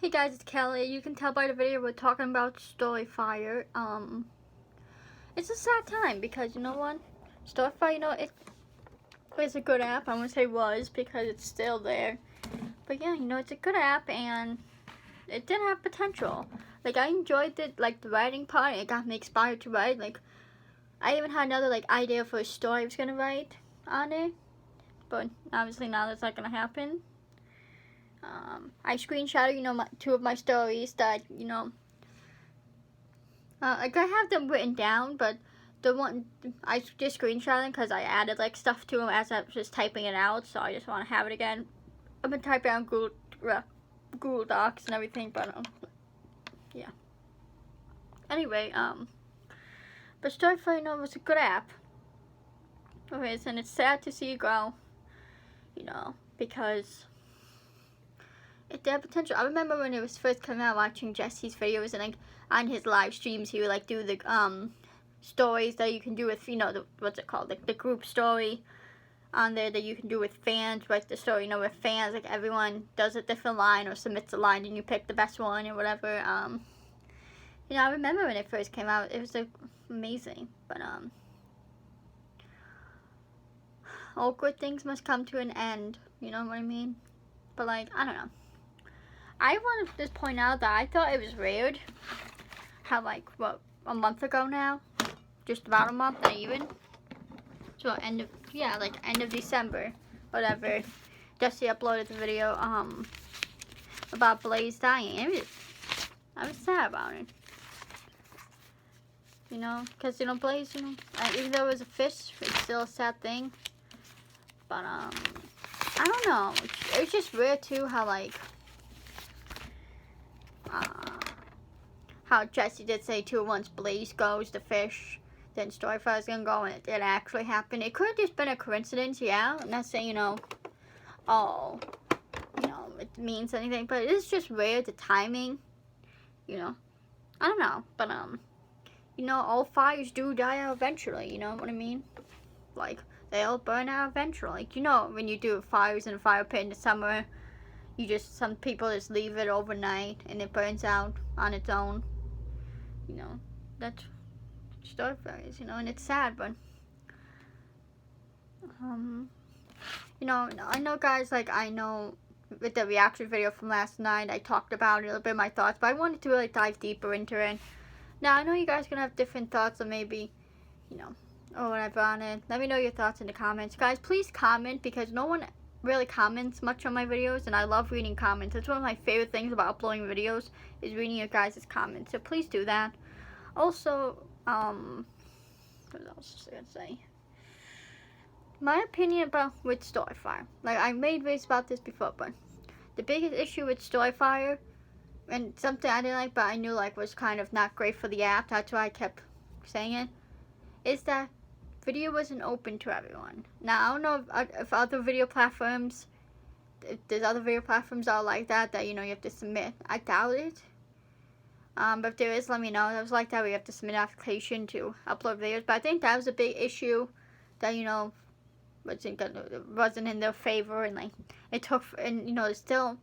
Hey guys, it's Kelly. You can tell by the video we're talking about StoryFire. It's a sad time because you know what? StoryFire, it is a good app. I wouldn't say was because it's still there. But yeah, it's a good app and it did have potential. Like I enjoyed it, like the writing part. It got me inspired to write. Like I even had another idea for a story I was gonna write on it. But obviously now that's not gonna happen. I screenshotted, two of my stories that, like I have them written down, but the one, I just screenshot them because I added, stuff to them as I was just typing it out, so I just want to have it again. I've been typing out Google Docs and everything, but, yeah. Anyway, but StoryFire, was a good app. Okay, and it's sad to see it go, because it had potential. I remember when it was first coming out, watching Jesse's videos, and on his live streams he would do the stories that you can do with what's it called, the group story on there that you can do with fans, write the story with fans, everyone does a different line or submits a line and you pick the best one or whatever. I remember when it first came out, it was amazing, but all good things must come to an end, you know what I mean? But I don't know. I want to just point out that I thought it was weird how, a month ago now, just about a month, not even, so end of December, whatever, Jesse uploaded the video, about Blaze dying. I was sad about it, because, Blaze, even though it was a fish, it's still a sad thing, but, I don't know, it was just weird, too, how Jesse did say too, once Blaze goes, the fish, then StoryFire is gonna go, and it did actually happen. It could have just been a coincidence, yeah. I'm not saying, it means anything, but it is just weird, the timing, I don't know, but, all fires do die out eventually, you know what I mean? They all burn out eventually. When you do fires in a fire pit in the summer, some people just leave it overnight and it burns out on its own. That's StoryFire is, and it's sad, but, I know guys, I know with the reaction video from last night, I talked about it, a little bit of my thoughts, but I wanted to really dive deeper into it. Now, I know you guys are going to have different thoughts, or maybe, or whatever on it. Let me know your thoughts in the comments. Guys, please comment, because no one really comments much on my videos, and I love reading comments. It's one of my favorite things about uploading videos, is reading your guys' comments, so please do that. Also, what else was I gonna say? My opinion with StoryFire. I made videos about this before, but the biggest issue with StoryFire, and something I didn't like, but I knew was kind of not great for the app, that's why I kept saying it, is that video wasn't open to everyone. Now, I don't know if other video platforms, if there's other video platforms that are like that, you have to submit. I doubt it. But if there is, let me know. It was like that, we have to submit an application to upload videos. But I think that was a big issue that, wasn't in their favor. And, it took, and, it still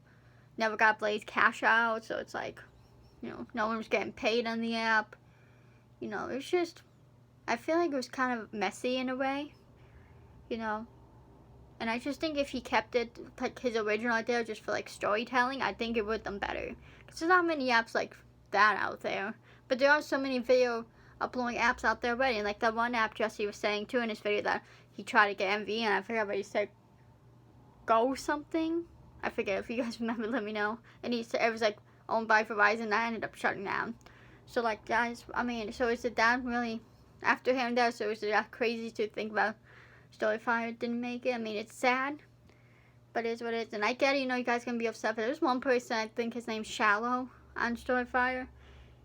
never got Blaze cash out. So it's no one was getting paid on the app. It's just, I feel like it was kind of messy in a way, and I just think if he kept it his original idea just for storytelling, I think it would have done better. Because there's not many apps like that out there, but there are so many video uploading apps out there already. And that one app Jesse was saying too in his video that he tried to get MV, and I forgot what he said, Go something. I forget, if you guys remember, let me know. And he said it was owned by Verizon, that ended up shutting down. So guys, I mean, so is it that really? After hearing that, so is it that crazy to think about StoryFire didn't make it? I mean, it's sad, but it is what it is. And I get it, you guys can be upset, but there's one person, I think his name's Shallow on StoryFire.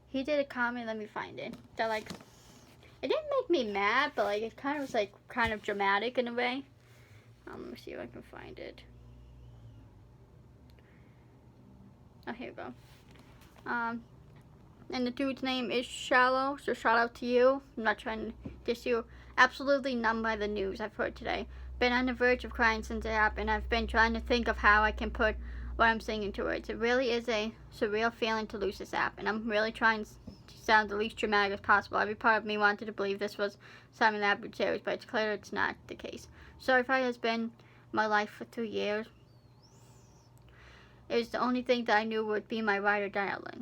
He did a comment, let me find it, that it didn't make me mad, but it kind of was kind of dramatic in a way. Let me see if I can find it. Oh, here we go. And the dude's name is Shallow, so shout out to you. I'm not trying to diss you. Absolutely numbed by the news I've heard today. Been on the verge of crying since it happened. I've been trying to think of how I can put what I'm saying into words. It really is a surreal feeling to lose this app, and I'm really trying to sound the least dramatic as possible. Every part of me wanted to believe this was something that would serious, but it's clear it's not the case. StoryFire has been my life for 3 years. It was the only thing that I knew would be my ride or die outlet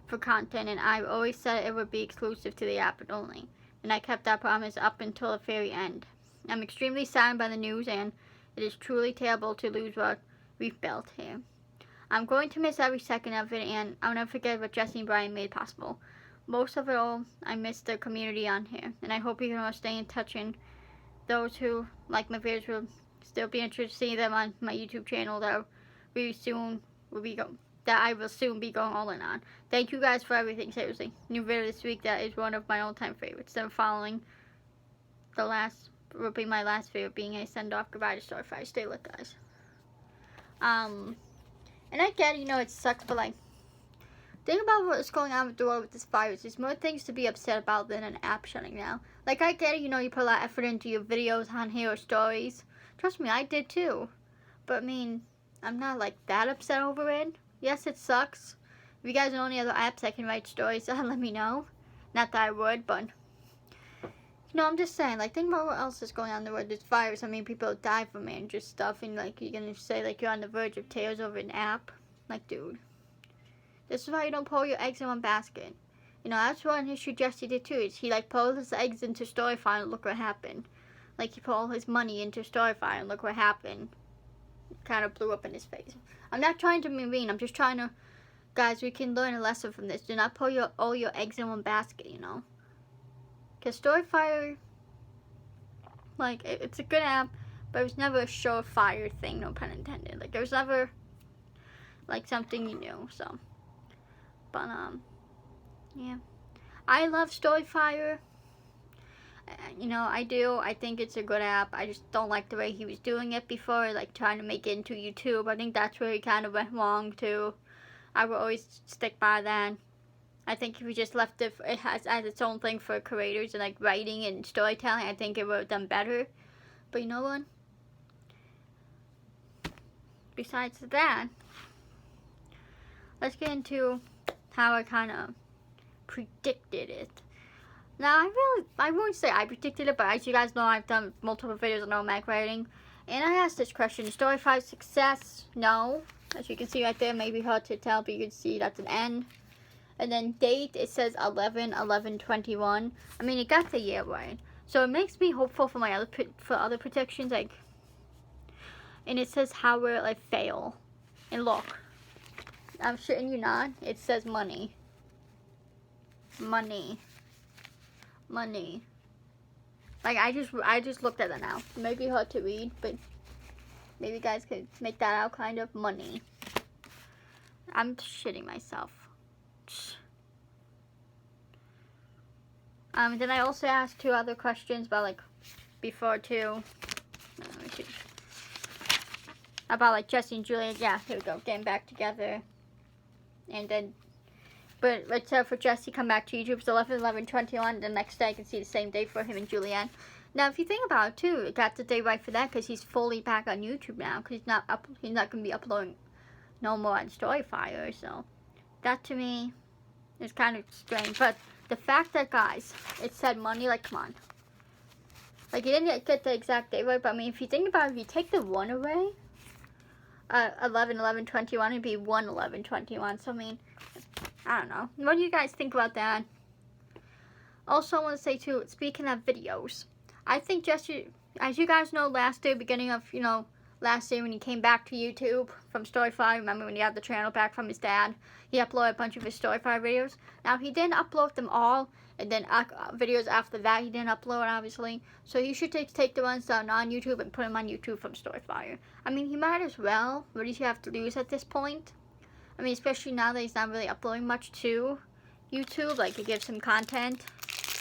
for content, and I always said it would be exclusive to the app only, and I kept that promise up until the very end. I'm extremely saddened by the news, and it is truly terrible to lose what we've built here. I'm going to miss every second of it, and I'll never forget what Jesse and Brian made possible. Most of it all, I miss the community on here, and I hope you can all stay in touch, and those who like my videos will still be interested to see them on my YouTube channel that I will soon be going all in on. Thank you guys for everything, seriously. New video this week that is one of my all-time favorites. Then following the last will be my last video, being a send-off goodbye to StoryFire. Stay lit, guys. And I get it, it sucks, but like, think about what's going on with the world with this virus. There's more things to be upset about than an app shutting down. Like, I get it, you put a lot of effort into your videos on here or stories. Trust me, I did too. But I mean, I'm not like that upset over it. Yes, it sucks. If you guys know any other apps I can write stories on, let me know. Not that I would, but I'm just saying, like, think about what else is going on in the world. This virus, I mean, people die from it and just stuff, and like, you're gonna say like you're on the verge of tears over an app. Like, dude, this is why you don't put all your eggs in one basket. That's what an issue Jesse did too. Is he like put all his eggs into StoryFire and look what happened. Like, he put all his money into StoryFire and look what happened. It kind of blew up in his face. I'm not trying to be mean. I'm just trying to, guys, we can learn a lesson from this. Do not put all your eggs in one basket, Because StoryFire, like, it's a good app, but it was never a surefire thing, no pun intended. Like, it was never, like, something you knew, so. But, yeah. I love StoryFire. I do. I think it's a good app. I just don't like the way he was doing it before, like trying to make it into YouTube. I think that's where he kind of went wrong too. I will always stick by that. I think if we just left it as its own thing for creators and like writing and storytelling, I think it would have done better. But you know what? Besides that, let's get into how I kind of predicted it. Now, I won't say I predicted it, but as you guys know, I've done multiple videos on automatic writing. And I asked this question, StoryFire success? No. As you can see right there, maybe hard to tell, but you can see that's an N. And then date, it says 11/11/21. I mean, it got the year right. So it makes me hopeful for my other predictions, like, and it says how will I fail? And look, I'm shitting you not, it says money. Money. Like, I just looked at it now. It may be hard to read, but maybe you guys could make that out, kind of. Money. I'm shitting myself. Then I also asked 2 other questions about, like, before too. About, like, Jesse and Julia. Yeah, here we go. Getting back together. And then, but let's say for Jesse come back to YouTube, it's 11/11/21. The next day I can see the same day for him and Julianne. Now, if you think about it too, it got the day right for that because he's fully back on YouTube now. Because he's not going to be uploading no more on StoryFire. So that to me is kind of strange. But the fact that, guys, it said money, like, come on. Like, you didn't get the exact day right, but I mean, if you think about it, if you take the 1 away, 11/11/21 would be 1/11/21. So I mean, I don't know. What do you guys think about that? Also, I want to say too, speaking of videos, I think Jesse, as you guys know, last year, beginning of, last year when he came back to YouTube from StoryFire, remember when he had the channel back from his dad, he uploaded a bunch of his StoryFire videos. Now, he didn't upload them all, and then videos after that he didn't upload, obviously. So you should take the ones that are not on YouTube and put them on YouTube from StoryFire. I mean, he might as well. What does he have to lose at this point? I mean, especially now that he's not really uploading much to YouTube. Like, it gives him content,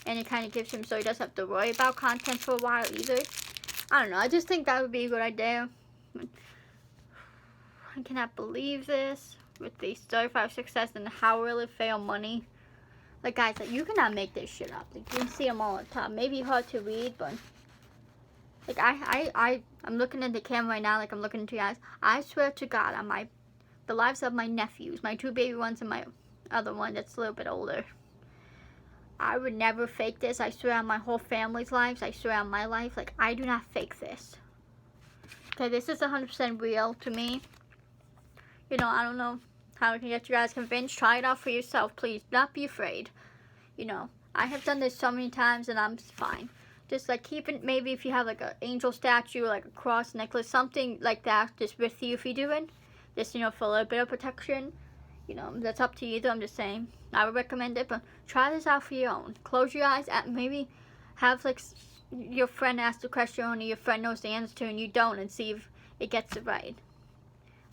and it kind of gives him so he doesn't have to worry about content for a while either. I don't know. I just think that would be a good idea. I cannot believe this. With the StoryFire success and how will it fail money. Like, guys, like, you cannot make this shit up. Like, you can see them all on top. Maybe hard to read, but Like, I'm looking at the camera right now, like I'm looking into your eyes. I swear to God, on the lives of my nephews, my 2 baby ones and my other one that's a little bit older, I would never fake this. I swear on my whole family's lives. I swear on my life. Like, I do not fake this. Okay, this is 100% real to me. You know, I don't know how I can get you guys convinced. Try it out for yourself, please. Do not be afraid. You know, I have done this so many times and I'm fine. Just like keep it, maybe if you have like an angel statue, like a cross necklace, something like that, just with you if you do it. Just, you know, for a little bit of protection. You know, that's up to you though, I'm just saying. I would recommend it, but try this out for your own. Close your eyes, and maybe have like your friend ask the question only your friend knows the answer to and you don't, and see if it gets it right.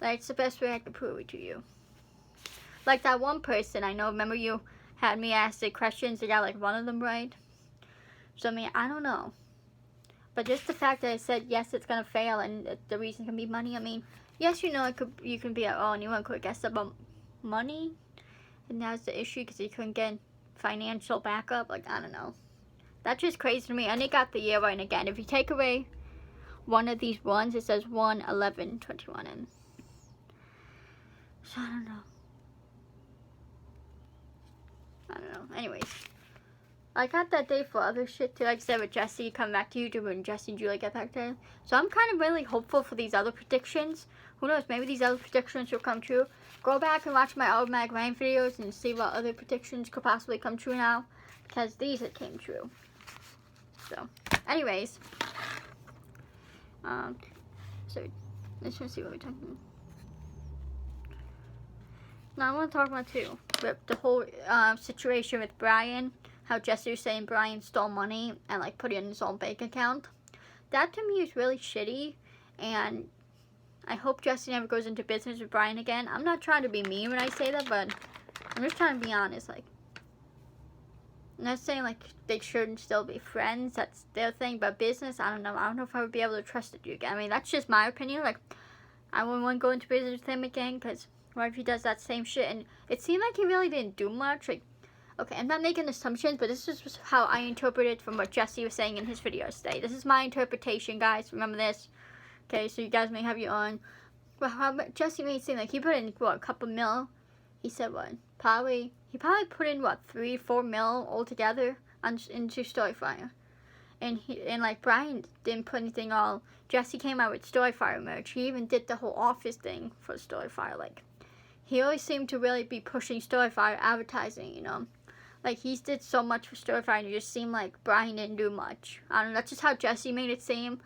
Like, it's the best way I can prove it to you. Like that one person I know, remember you had me ask the questions, you got like one of them right? So I mean, I don't know. But just the fact that I said yes, it's gonna fail, and the reason can be money. I mean, yes, you know, you can be like, oh, anyone could guess about money, and that's the issue because you couldn't get financial backup. Like, I don't know. That's just crazy to me. And it got the year right. And again, if you take away one of these ones, it says 1/11/21 in. So I don't know. Anyways, I got that day for other shit too. Like I said, with Jesse come back to YouTube and Jesse and Julie get back there. So I'm kind of really hopeful for these other predictions. Who knows? Maybe these other predictions will come true. Go back and watch my automatic rain videos and see what other predictions could possibly come true now, because these had came true. So, anyways, so let's just see what we're talking about. Now I want to talk about too the whole situation with Brian. How Jesse was saying Brian stole money and like put it in his own bank account. That to me is really shitty, and I hope Jesse never goes into business with Brian again. I'm not trying to be mean when I say that, but I'm just trying to be honest. Like, I'm not saying like they shouldn't still be friends. That's their thing. But business, I don't know. I don't know if I would be able to trust you again. I mean, that's just my opinion. Like, I wouldn't want to go into business with him again, because what if he does that same shit? And it seemed like he really didn't do much. Like, okay, I'm not making assumptions, but this is how I interpreted from what Jesse was saying in his videos today. This is my interpretation, guys. Remember this. Okay, so you guys may have your own. Well, how Jesse made it seem like he put in, what, a couple mil? He said what? He probably put in, what, 3-4 mil altogether into StoryFire. And like Brian didn't put anything all. Jesse came out with StoryFire merch. He even did the whole office thing for StoryFire. Like, he always seemed to really be pushing StoryFire advertising, you know. Like, he did so much for StoryFire, and it just seemed like Brian didn't do much. I don't know, that's just how Jesse made it seem.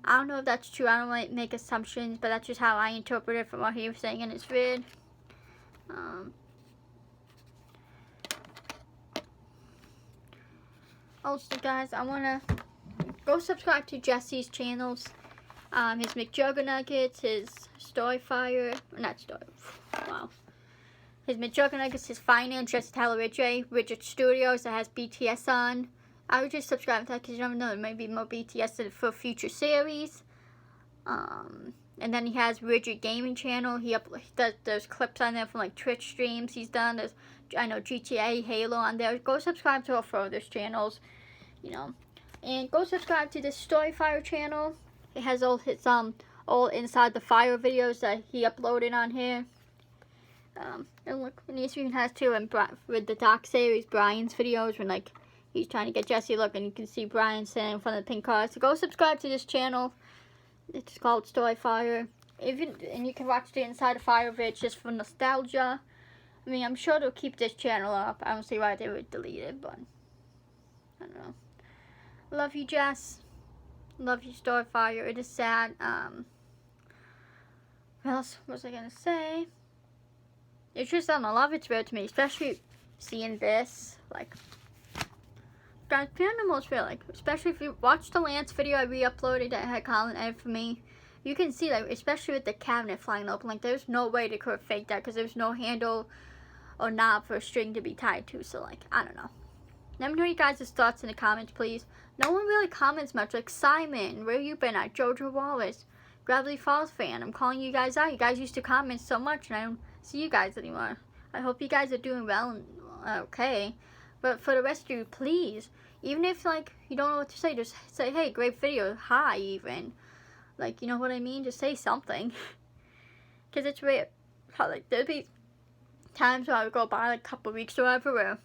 I don't know if that's true. I don't want to make assumptions, but that's just how I interpret it from what he was saying in his vid. Also, guys, I want to go subscribe to Jesse's channels. His McJuggernuggets, his StoryFire, wow. His McJuggernuggets, his Finance, Jesse Tyler Ridget Studios that has BTS on. I would just subscribe to that because you never know, there might be more BTS for future series. And then he has Ridget Gaming Channel. He does those clips on there from like Twitch streams he's done. There's, I know, GTA, Halo on there. Go subscribe to all 4 of those channels, you know. And go subscribe to this StoryFire channel. It has all his all Inside the Fire videos that he uploaded on here. And look, and he even has too, and with the Doc series, Brian's videos when like he's trying to get Jesse. Look, and you can see Brian sitting in front of the pink car. So go subscribe to this channel. It's called StoryFire. And you can watch the Inside the Fire vids just for nostalgia. I mean, I'm sure they'll keep this channel up. I don't see why they would delete it, but I don't know. Love you, Jess. Love you, StoryFire. It is sad. What else was I gonna say? It's just, I don't know, love it's real to me, especially seeing this. Like, guys, Paranormal's real. Like, especially if you watch the Lance video I re-uploaded that had Colin edit for me, you can see, like, especially with the cabinet flying open, like, there's no way they could have faked that because there's no handle or knob for a string to be tied to. So, like, I don't know. Let me know your guys' thoughts in the comments, please. No one really comments much. Like, Simon, where you been at? Jojo Wallace, Gravity Falls fan. I'm calling you guys out. You guys used to comment so much, and I don't see you guys anymore. I hope you guys are doing well and okay. But for the rest of you, please, Even if, like, you don't know what to say, just say, hey, great video, hi, even. Like, you know what I mean? Just say something. Because it's weird how, like, there'd be times where I would go by, like, a couple weeks or whatever, where,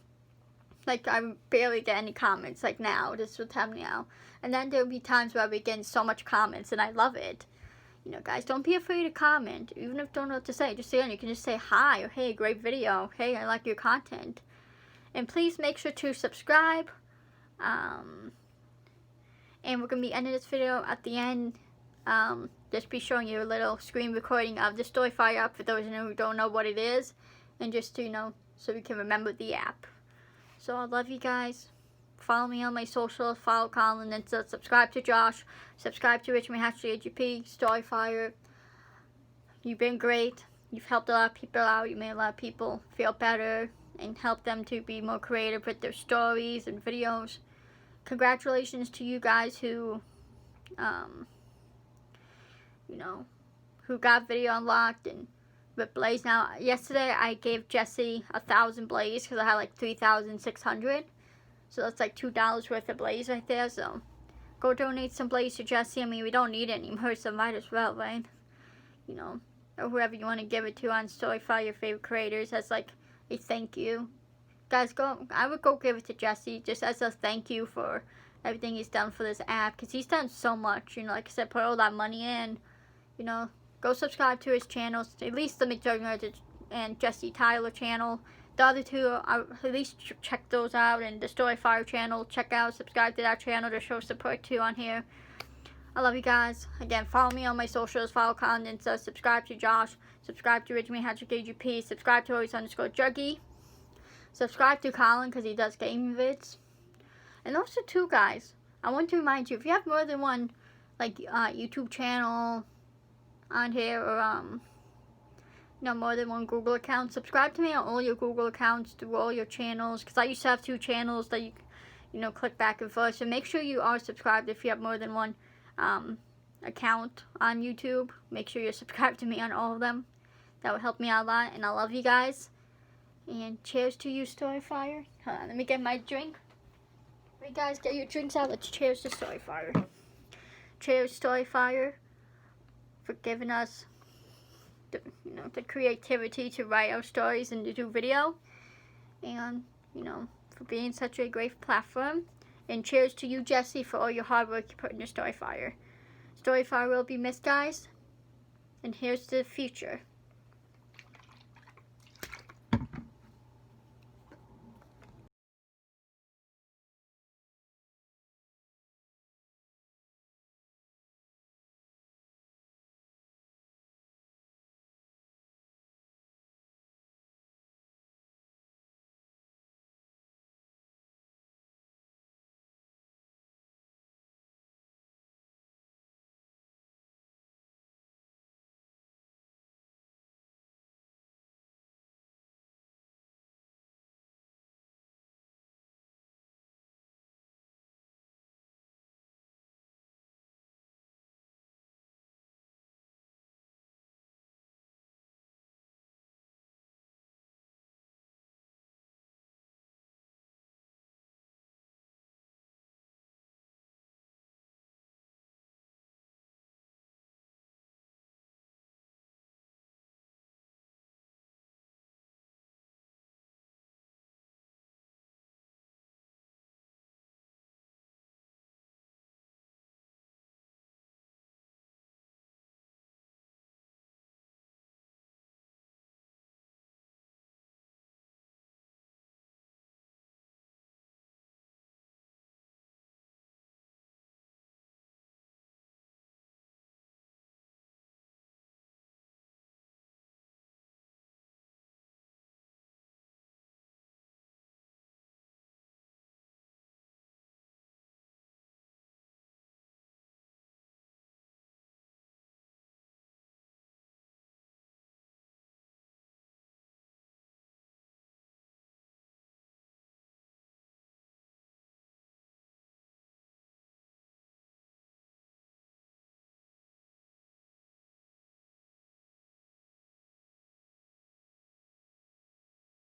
like, I barely get any comments, like now, this would happen now. And then there'll be times where I'll be getting so much comments, and I love it. You know, guys, don't be afraid to comment. Even if you don't know what to say, just say it. You can just say hi, or hey, great video. Hey, I like your content. And please make sure to subscribe. And we're going to be ending this video at the end. Just be showing you a little screen recording of the StoryFire app for those of you who don't know what it is. And just to, you know, so we can remember the app. So I love you guys. Follow me on my socials. Follow Colin and subscribe to Josh. Subscribe to Richmond Hatchery AGP, StoryFire. You've been great. You've helped a lot of people out. You made a lot of people feel better and helped them to be more creative with their stories and videos. Congratulations to you guys who, you know, who got video unlocked and with Blaze. Now, yesterday I gave Jesse 1,000 Blaze because I had like 3,600. So that's like $2 worth of Blaze right there. So go donate some Blaze to Jesse. I mean, we don't need it anymore, so might as well, right? You know, or whoever you want to give it to on StoryFire, your favorite creators, as like a thank you. Guys, I would go give it to Jesse just as a thank you for everything he's done for this app. Because he's done so much, you know, like I said, put all that money in, you know. Go subscribe to his channels, at least the McJuggernaut and Jesse Tyler channel. The other two, at least check those out. And the StoryFire channel, check out, subscribe to that channel to show support too on here. I love you guys. Again, follow me on my socials, follow Colin, and subscribe to Josh, subscribe to Richmond Hatchery AGP, subscribe to always_Juggy, subscribe to Colin because he does gaming vids. And also too, guys, I want to remind you, if you have more than one, like, YouTube channel on here, or you know, more than one Google account, subscribe to me on all your Google accounts through all your channels, because I used to have 2 channels that you know, click back and forth. So make sure you are subscribed if you have more than one account on YouTube. Make sure you're subscribed to me on all of them. That would help me out a lot, and I love you guys. And cheers to you, StoryFire. Hold on, let me get my drink. Hey guys, get your drinks out. Let's cheers to StoryFire. Cheers, StoryFire, for giving us the, you know, the creativity to write our stories and to do video, and, you know, for being such a great platform. And cheers to you, Jesse, for all your hard work you put in your StoryFire. StoryFire will be missed, guys, and here's the future.